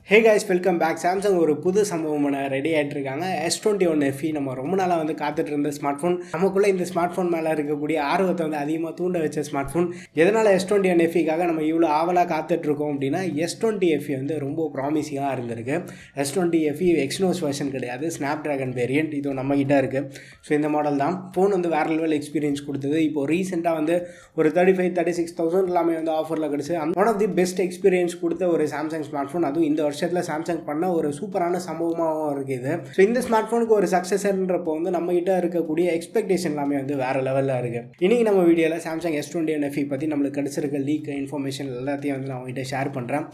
Hey guys, welcome back. Samsung ஒரு புது சம்பவம் ரெடி ஆகிட்டு இருக்காங்க. S21 FE நம்ம ரொம்ப நாளாக வந்து காத்துட்டு இருந்த ஸ்மார்ட் ஃபோன். நமக்குள்ளே இந்த ஸ்மார்ட் ஃபோன் மேலே இருக்கக்கூடிய ஆர்வத்தை வந்து அதிகமாக தூண்ட வச்ச ஸ்மார்ட் ஃபோன். எதனால் S21 FEக்காக நம்ம இவ்வளோ ஆவலாக காத்துட்டு இருக்கோம் அப்படின்னா S20 FE வந்து ரொம்ப ப்ராமிசிங்காக இருந்திருக்கு. S20 FE எக்ஸ்னோஸ் வெர்ஷன் கிடையாது, ஸ்னாப் ட்ராகன் வேரியன்ட். இது நம்மகிட்ட இருக்குது. ஸோ இந்த மாடல் தான் ஃபோன் வந்து வேறு லெவல் எக்ஸ்பீரியன்ஸ் கொடுத்தது. இப்போ ரீசெண்டாக வந்து ஒரு 35,000-36,000 எல்லாமே வந்து ஆஃபரில் கிடச்சி one of the best experience கொடுத்த ஒரு சாம்சங் ஸ்மார்ட் ஃபோன். அதுவும் இந்த வருஷத்தில் சாம்சங் பண்ண ஒரு சூப்பரான சம்பவமாகவும் இருக்குது. ஸோ இந்த ஸ்மார்ட் ஃபோனுக்கு ஒரு சக்ஸஸர்ன்றப்போ வந்து நம்மகிட்ட இருக்கக்கூடிய எக்ஸ்பெக்டேஷன் எல்லாமே வந்து வேறு லெவலில் இருக்குது. இன்றைக்கி நம்ம வீடியோவில் சாம்சங் S21 FE பற்றி நம்மளுக்கு கிடச்சிருக்க லீக் இன்ஃபர்மேஷன் எல்லாத்தையும் வந்து நான் உங்கள்கிட்ட ஷேர் பண்ணுறேன்.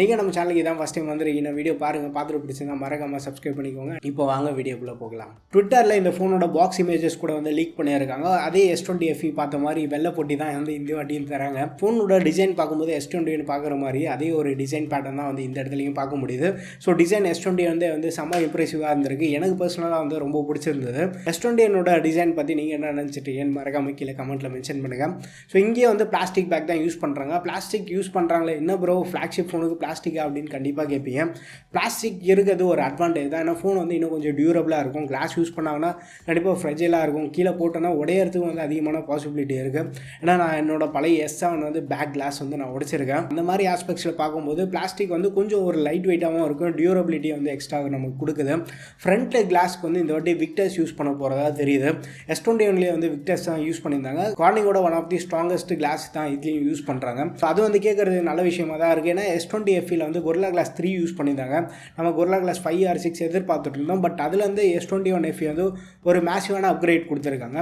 நீங்கள் நம்ம சேனலுக்கு இதான் ஃபஸ்ட் டைம் வந்துருக்கீங்க, வீடியோ பாருங்கள், பார்த்துட்டு பிடிச்சிருந்தா மறக்காமல் சப்ஸ்கிரைப் பண்ணிக்கோங்க. இப்போ வாங்க வீடியோக்குள்ளே போகலாம். ட்விட்டரில் இந்த ஃபோனோட பாக்ஸ் இமேஜஸ் கூட வந்து லீக் பண்ணியிருக்காங்க. அதே S20 FE பார்த்த மாதிரி வெள்ளை பொட்டி தான் வந்து இந்த வாட்டியும் தராங்க. ஃபோனோட டிசைன் பார்க்கும்போது S21 பார்க்குற மாதிரி அதே ஒரு டிசைன் பேட்டர்ன் தான் வந்து இந்த இடத்துலையும் பார்க்க முடியுது. ஸோ டிசைன் S20 வந்து செம்ம இம்ப்ரெசிவாக இருந்திருக்கு. எனக்கு பர்சனலாக வந்து ரொம்ப பிடிச்சிருந்தது. S21 டிசைன் பற்றி நீங்கள் என்ன நினச்சிட்டீங்கன்னு மறக்காம கீழே கமெண்ட்டில் மென்ஷன் பண்ணுங்கள். ஸோ இங்கேயே வந்து பிளாஸ்டிக் பேக் தான் யூஸ் பண்ணுறாங்க. பிளாஸ்டிக் யூஸ் பண்ணுறாங்களே, என்ன ப்ரோ ஃப்ளாக்ஷிப் ஃபோனுக்கு பிளாஸ்டிக்கா அப்படின்னு கண்டிப்பாக கேட்பீங்க. பிளாஸ்டிக் இருக்கிறது ஒரு அட்வான்டேஜ் தான். ஏன்னா ஃபோன் வந்து இன்னும் கொஞ்சம் டியூரபிளாக இருக்கும். கிளாஸ் யூஸ் பண்ணாங்கன்னா கண்டிப்பாக ஃப்ரெஜிலாக இருக்கும். கீழே போட்டோன்னா உடையறதுக்கு வந்து அதிகமான பாசிபிலிட்டி இருக்குது. ஏன்னா நான் என்னோட பழைய S7 வந்து பேக் கிளாஸ் வந்து நான் உடைச்சிருக்கேன். அந்த மாதிரி ஆஸ்பெக்ட்ஸில் பார்க்கும்போது பிளாஸ்டிக் வந்து கொஞ்சம் ஒரு லைட் வெயிட்டாகவும் இருக்கும், டியூரபிலிட்டி வந்து எக்ஸ்ட்ரா நமக்கு கொடுக்குது. ஃப்ரண்ட் கிளாஸ்க்கு வந்து இந்த வாட்டி விக்டர்ஸ் யூஸ் பண்ண போகிறதா தெரியுது. S21 வந்து விக்டர்ஸ் தான் யூஸ் பண்ணியிருந்தாங்க. கார்னிங்கோட one of the strongest glass தான் இதுலேயும் யூஸ் பண்ணுறாங்க. ஸோ அது வந்து கேட்குறது நல்ல விஷயமா தான் இருக்குது. ஏன்னா S20 FEல வந்து Gorilla Glass 3 யூஸ் பண்ணியிருந்தாங்க. நம்ம Gorilla Glass 5 or 6 எதிர்பார்த்துட்டு இருந்தோம். பட் அதில் வந்து S21 FE வந்து ஒரு மேசிவான அப்கிரேட் கொடுத்துருக்காங்க.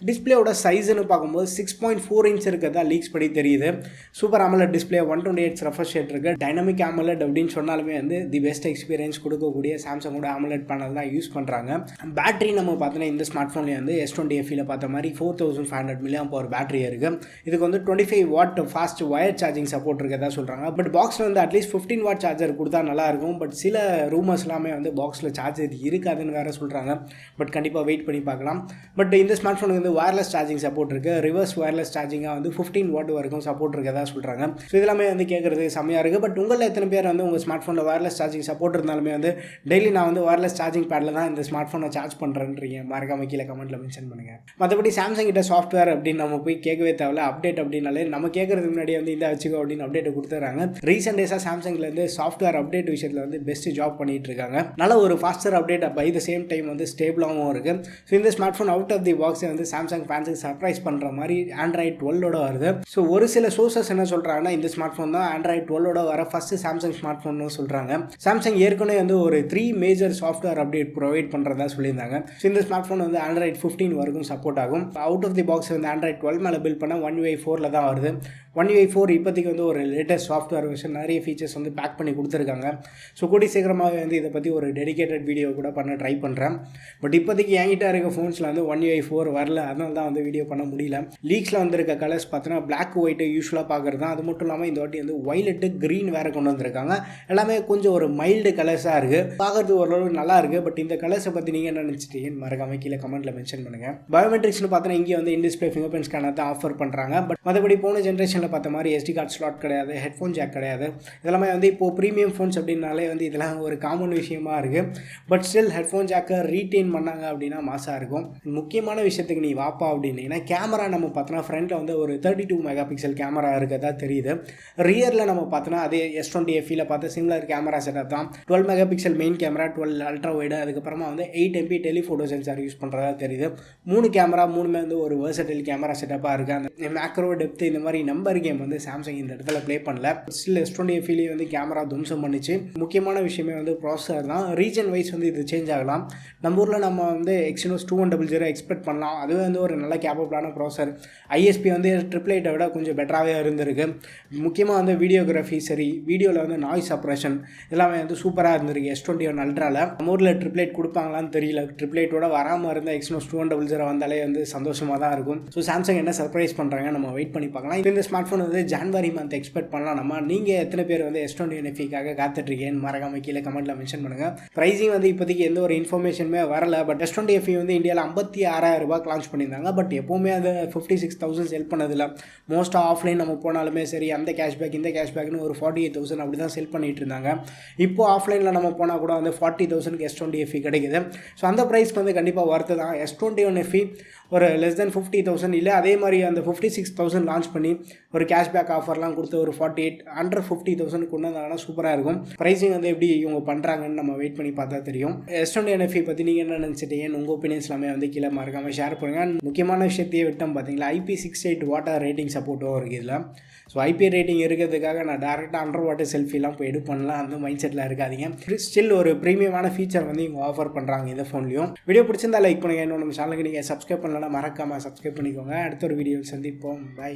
டிஸ்பிளேயோட சைஸ்ன்னு பார்க்கும்போது 6.4 இன்ச் இருக்கிறதா லீக்ஸ் படி தெரியுது. Super AMOLED display, 128 refresh rate இருக்குது. டைனமிக் AMOLED அப்படின்னு சொன்னாலுமே வந்து தி பெஸ்ட் எக்ஸ்பீரியன்ஸ் கொடுக்கக்கூடிய சாம்சங்கோட AMOLED பேனல் தான் யூஸ் பண்ணுறாங்க. பேட்டரி நம்ம பார்த்தோன்னா இந்த ஸ்மார்ட் ஃபோன்லேயே வந்து S20 FEல பார்த்த மாதிரி 4500 mAh பேட்டரி இருக்குது. இதுக்கு வந்து 25 watt fast wire charging support இருக்கிறதா சொல்கிறாங்க. பட் பாக்ஸில் வந்து அட்லீஸ்ட் 15 வாட் சார்ஜர் கொடுத்தா நல்லாயிருக்கும். பட் சில ரூமர்ஸ் எல்லாமே வந்து பாக்ஸில் சார்ஜர் இருக்காதுன்னு வேறு சொல்கிறாங்க. பட் கண்டிப்பாக வெயிட் பண்ணி பார்க்கலாம். பட் இந்த ஸ்மார்ட் ஃபோனுக்கு வந்து வயர்லெஸ் சார்ஜிங் சப்போர்ட் இருக்குது. ரிவர்ஸ் வயர்லெஸ் சார்ஜிங்காக வந்து 15 வாட் வரைக்கும் சப்போர்ட் இருக்கிறதா சொல்கிறாங்க. ஸோ இதெல்லாமே வந்து கேட்குறது செம்மையாக இருக்குது. பட் உங்களில் எத்தனை பேர் வந்து உங்கள் ஸ்மார்ட் ஃபோனில் வயர்லெஸ் சார்ஜிங் சப்போர்ட் இருந்தாலுமே வந்து டெய்லி நான் வந்து வயர்லெஸ் சார்ஜிங் பேடில் தான் இந்த ஸ்மார்ட் ஃபோனை சார்ஜ் பண்ணுறேன்றீங்க, மறக்காம கீழே கமெண்ட்டில் மென்ஷன் பண்ணுங்கள். மற்றபடி சாம்சங் கிட்ட சாஃப்ட்வேர் அப்படின்னு நம்ம போய் கேட்கவே தேவையில்ல. அப்டேட் அப்படின்னாலே நம்ம கேட்கறதுக்கு முன்னாடி வந்து இந்த வச்சுக்கோ அப்படின்னு அப்டேட் கொடுத்துறாங்க. ரீசெண்ட் டேஸாக சாம்சங்லேருந்து சாஃப்ட்வேர் அப்டேட் விஷயத்தில் வந்து பெஸ்ட் ஜாப் பண்ணிட்டு இருக்காங்க. நல்ல ஒரு faster update by the same time வந்து ஸ்டேபிளாகவும் இருக்குது. ஸோ இந்த smart phone out of the பாக்ஸை வந்து சாம்சங் ஃபேன்ஸுக்கு சர்ப்ரைஸ் பண்ணுற மாதிரி Android 12 வருது. ஸோ ஒரு சில சோர்சஸ் என்ன சொல்கிறாங்கன்னா இந்த ஸ்மார்ட் ஃபோன் தான் Android 12 வர ஃபஸ்ட்டு சாம்சங் ஸ்மார்ட் ஃபோன்னு சொல்கிறாங்க. சாம்சங் ஏற்கனவே வந்து ஒரு 3 மேஜர் சாஃப்ட்வேர் அப்டேட் ப்ரொவைட் பண்ணுறதா சொல்லியிருந்தாங்க. ஸோ இந்த ஸ்மார்ட் ஃபோன் வந்து Android 15 வரைக்கும் சப்போர்ட் ஆகும். அவுட் ஆஃப் தி பாக்ஸ் வந்து Android 12 மேலே பில்ட் பண்ண One UI 4 தான் வருது. One UI 4 இப்போதைக்கு வந்து ஒரு லேட்டஸ்ட் சாஃப்ட்வேர் வெர்ஷன், நிறைய ஃபீச்சர்ஸ் வந்து பேக் பண்ணி கொடுத்துருக்காங்க. ஸோ கூடி சீக்கிரமாக வந்து இதை பற்றி ஒரு டெடிகேட்டட் வீடியோ கூட பண்ண ட்ரை பண்ணுறேன். பட் இப்போதைக்கு என்கிட்ட இருக்க ஃபோன்ஸில் வந்து One UI 4 வரல, அதனால தான் வந்து வீடியோ பண்ண முடியல. லீக்ஸில் வந்துருக்க கலர்ஸ் பார்த்தோன்னா பிளாக் ஒயிட்டு யூஸ்வலாக பார்க்குறது தான். அது மட்டும் இல்லாமல் இந்த வாட்டி வந்து வயலட்டு க்ரீன் வேறு கொண்டு வந்திருக்காங்க. எல்லாமே கொஞ்சம் ஒரு மைல்டு கலர்ஸாக இருக்குது, பார்க்குறது ஓரளவு நல்லா இருக்குது. பட் இந்த கலர்ஸை பற்றி நீங்கள் என்ன நினச்சிட்டீங்கன்னு மறக்காம கீழே கமெண்ட்டில் மென்ஷன் பண்ணுங்கள். பயோமெட்ரிக்ஸ்னு பார்த்தோன்னா இங்கே வந்து இன்டிஸ்பிளே ஃபிங்கர் பிரிண்ட் ஸ்கேனர் தான் ஆஃபர் பண்ணுறாங்க. பட் மற்றபடி போன ஜென்ரேஷனில் பார்த்த மாதிரி SD கார்டு ஸ்லாட் கிடையாது, ஹெட்ஃபோன் ஜாக் கிடையாது. இதெல்லாமே வந்து இப்போது ப்ரீமியம் ஃபோன்ஸ் அப்படின்னாலே வந்து இதெல்லாம் ஒரு காமன் விஷயமா இருக்குது. பட் ஸ்டில் ஹெட்ஃபோன் ஜாக்கை ரீட்டைன் பண்ணாங்க அப்படின்னா மாசாக இருக்கும். முக்கியமான விஷயத்துக்கு நீ வாப்பா அப்படின்னீங்கன்னா கேமரா நம்ம பார்த்தோன்னா ஃப்ரண்ட்டில் வந்து ஒரு 32 மெகா பிக்சல் கேமரா இருக்கிறதா தெரியுது. ரியரில் நம்ம பார்த்தோன்னா அதே S20 FEல பார்த்து சிமிலர் கேமரா செட்டப் தான். 12 mega pixel main camera, 12 ultra wide, அதுக்கப்புறமா வந்து 8 MP டெலிஃபோட்டோ சென்சார் யூஸ் பண்ணுறதா தெரியுது. 3 கேமரா, 3மே வந்து ஒரு வெர்சடைல் கேமரா செட்டப்பாக இருக்குது. அந்த மேக்ரோ டெப்த் இந்த மாதிரி நம்பர் கேம் வந்து சாம்சங் இந்த இடத்துல ப்ளே பண்ணல. ஸ்டில் S20 FEலேயே வந்து கேமரா தும்சம் பண்ணிச்சு. முக்கியமான விஷயமே வந்து ப்ராசஸர் தான். ரீஜன் வைஸ் வந்து இது சேஞ்ச் ஆகலாம். நம்ம ஊரில் நம்ம வந்து Exynos 2100 எக்ஸ்பெக்ட் பண்ணலாம். அதுவே வந்து ஒரு நல்ல கேப்பபிளான ப்ராசஸர். ISP வந்து 888 விட கொஞ்சம் பெட்டராகவே இருந்திருக்கு. முக்கியமாக வந்து வீடியோகிராஃபி சரி, வீடியோவில் வந்து நாய்ஸ் சப்ரேஷன் எல்லாமே வந்து சூப்பராக இருந்திருக்கு S21 அல்ட்ராவில். நம்ம ஊரில் 888 கொடுப்பாங்களான்னு தெரியல. 888 வராமல் இருந்த Exynos 2100 வந்தாலே வந்து சந்தோஷமாக தான் இருக்கும். ஸோ சாம்சங் என்ன சர்ப்ரைஸ் பண்ணுறாங்க நம்ம வெயிட் பண்ணி பார்க்கலாம். இந்த ஸ்மார்ட் ஃபோன் வந்து ஜான்வரி மந்த் எக்ஸ்பெக்ட் பண்ணலாம் நம்ம. நீங்கள் எத்தனை பேர் வந்து S21 FEக்காக காத்துட்ருக்கேன்னு மறக்காம கீழே கமெண்ட்டில் மென்ஷன் பண்ணுங்கள். ப்ரைஸிங் வந்து இப்போதைக்கு எந்த ஒரு இன்ஃபர்மேஷனுமே வரல. பட் S20 FE வந்து இந்தியாவில் 56,000 ரூபாய்க்கு லான்ச் பண்ணியிருந்தாங்க. பட் எப்போவுமே அது 56,000 செல் பண்ணதில்லை. மோஸ்ட்டாக ஆஃப்லைன் நம்ம போனாலுமே சரி அந்த கேஷ்பேக் இந்த கேஷ்பேக்னு ஒரு 48,000 அப்படி தான் செல் பண்ணிட்டு இருந்தாங்க. இருந்தாங்க. இப்போது ஆஃப்லைனில் நம்ம போனால் கூட வந்து 40,000க்கு S20 FE கிடைக்குது. ஸோ அந்த ப்ரைஸ்க்கு வந்து கண்டிப்பாக ஒர்த்து தான். S21 FE ஒரு லெஸ் தென் 50,000 இல்லை அதே மாதிரி அந்த 56,000 லான்ச் பண்ணி ஒரு கேஷ்பேக் ஆஃபர்லாம் கொடுத்து ஒரு 48 அண்டர் 50,000 கொண்டு வந்தாங்கன்னா சூப்பராக இருக்கும். ப்ரைஸிங் வந்து எப்படி இவங்க பண்ணுறாங்கன்னு நம்ம வெயிட் பண்ணி பார்த்தா தெரியும். S21 FE பற்றி நீங்கள் என்ன நினச்சிட்டீங்கன்னு உங்கள் ஒப்பீனியன்ஸ் எல்லாமே வந்து கீழே மறக்காமல் ஷேர் பண்ணுங்கள். முக்கியமான விஷயத்தையே விட்டோம் பார்த்தீங்களா, IP68 வாட்டர் ரேட்டிங் சப்போர்ட்டும் இருக்குது இதில். ஸோ IP ரேட்டிங் இருக்கிறதுக்காக நான் டேரெக்டாக அண்டர் வாட்டர் செல்ஃபிலாம் போய் எடுப்பேன்லாம் அந்த மைண்ட் செட்டில் இருக்காதிங்க. ஸ்டில் ஒரு ப்ரீமியமான ஃபீச்சர் வந்து இவங்க ஆஃபர் பண்ணுறாங்க இந்த ஃபோன்லையும். வீடியோ பிடிச்சிருந்தா லைக் பண்ணுங்கள். இன்னும் நம்ம சேனலுக்கு நீங்கள் சப்ஸ்கிரைப் பண்ணலன்னா மறக்காமல் சப்ஸ்கிரைப் பண்ணிக்கோங்க. அடுத்த ஒரு வீடியோவில் சந்திப்போம். பை.